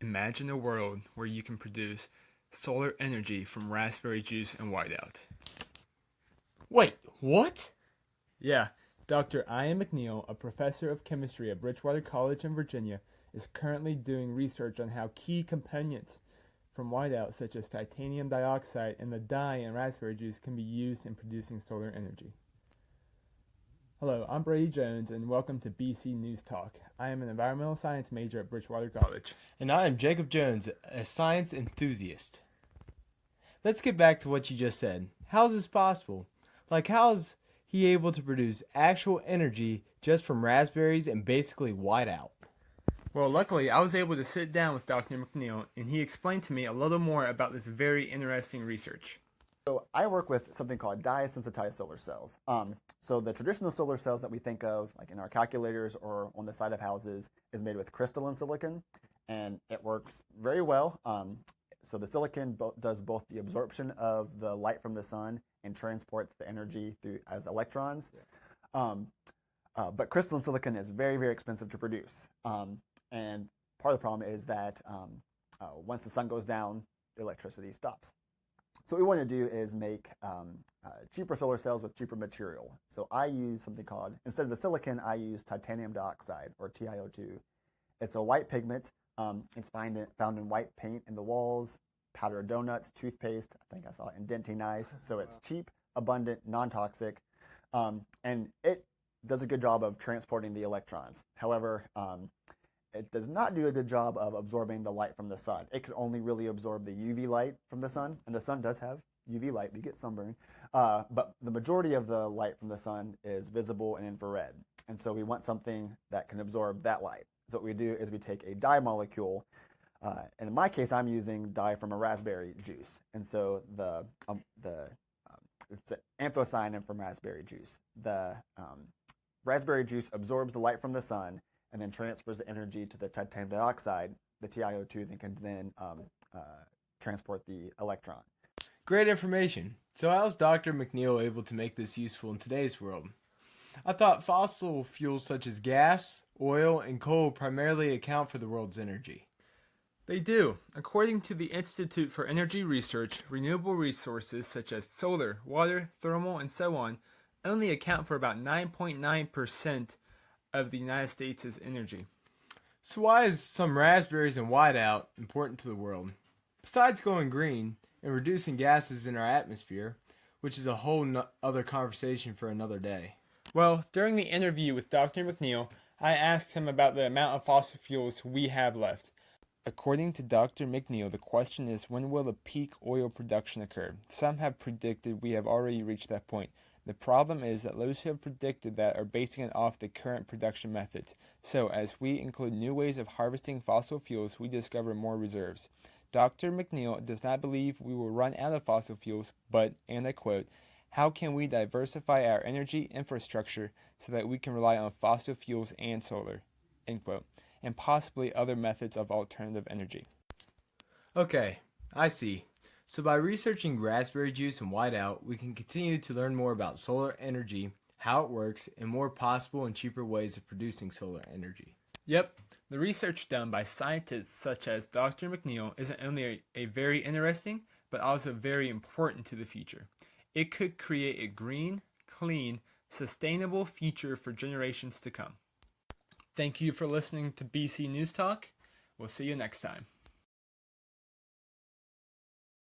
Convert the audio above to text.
Imagine a world where you can produce solar energy from raspberry juice and whiteout. Wait, what? Yeah, Dr. Ian McNeil, a professor of chemistry at Bridgewater College in Virginia, is currently doing research on how key components from whiteout, such as titanium dioxide and the dye in raspberry juice, can be used in producing solar energy. Hello, I'm Brady Jones, and welcome to BC News Talk. I am an environmental science major at Bridgewater College. And I am Jacob Jones, a science enthusiast. Let's get back to what you just said. How is this possible? How is he able to produce actual energy just from raspberries and basically whiteout? Well, luckily, I was able to sit down with Dr. McNeil, and he explained to me a little more about this very interesting research. So I work with something called dye-sensitized solar cells. So the traditional solar cells that we think of, like in our calculators or on the side of houses, is made with crystalline silicon, and it works very well. So the silicon does both the absorption of the light from the sun and transports the energy through as electrons. But crystalline silicon is very, very expensive to produce. And part of the problem is that once the sun goes down, the electricity stops. So what we want to do is make cheaper solar cells with cheaper material. So I use something called, instead of the silicon, I use titanium dioxide, or TiO2. It's a white pigment. It's found in white paint in the walls, powdered donuts, toothpaste. I think I saw it in denting ice. So it's cheap, abundant, non-toxic, and it does a good job of transporting the electrons. However, it does not do a good job of absorbing the light from the sun. It can only really absorb the UV light from the sun, and the sun does have UV light. We get sunburn, but the majority of the light from the sun is visible and infrared, and so we want something that can absorb that light. So what we do is we take a dye molecule, and in my case, I'm using dye from a raspberry juice, and so it's the anthocyanin from raspberry juice. The raspberry juice absorbs the light from the sun and then transfers the energy to the titanium dioxide. The TiO2 can then transport the electron. Great information. So how is Dr. McNeil able to make this useful in today's world? I thought fossil fuels such as gas, oil, and coal primarily account for the world's energy. They do. According to the Institute for Energy Research, renewable resources such as solar, water, thermal, and so on only account for about 9.9% of the United States' energy. So why is some raspberries and whiteout important to the world? Besides going green and reducing gases in our atmosphere, which is a whole other conversation for another day. Well, during the interview with Dr. McNeil, I asked him about the amount of fossil fuels we have left. According to Dr. McNeil, the question is, when will the peak oil production occur? Some have predicted we have already reached that point. The problem is that those who have predicted that are basing it off the current production methods. So, as we include new ways of harvesting fossil fuels, we discover more reserves. Dr. McNeil does not believe we will run out of fossil fuels, but, and I quote, "How can we diversify our energy infrastructure so that we can rely on fossil fuels and solar," end quote, and possibly other methods of alternative energy. Okay, I see. So by researching raspberry juice and whiteout, we can continue to learn more about solar energy, how it works, and more possible and cheaper ways of producing solar energy. Yep, the research done by scientists such as Dr. McNeil isn't only a very interesting, but also very important to the future. It could create a green, clean, sustainable future for generations to come. Thank you for listening to BC News Talk. We'll see you next time.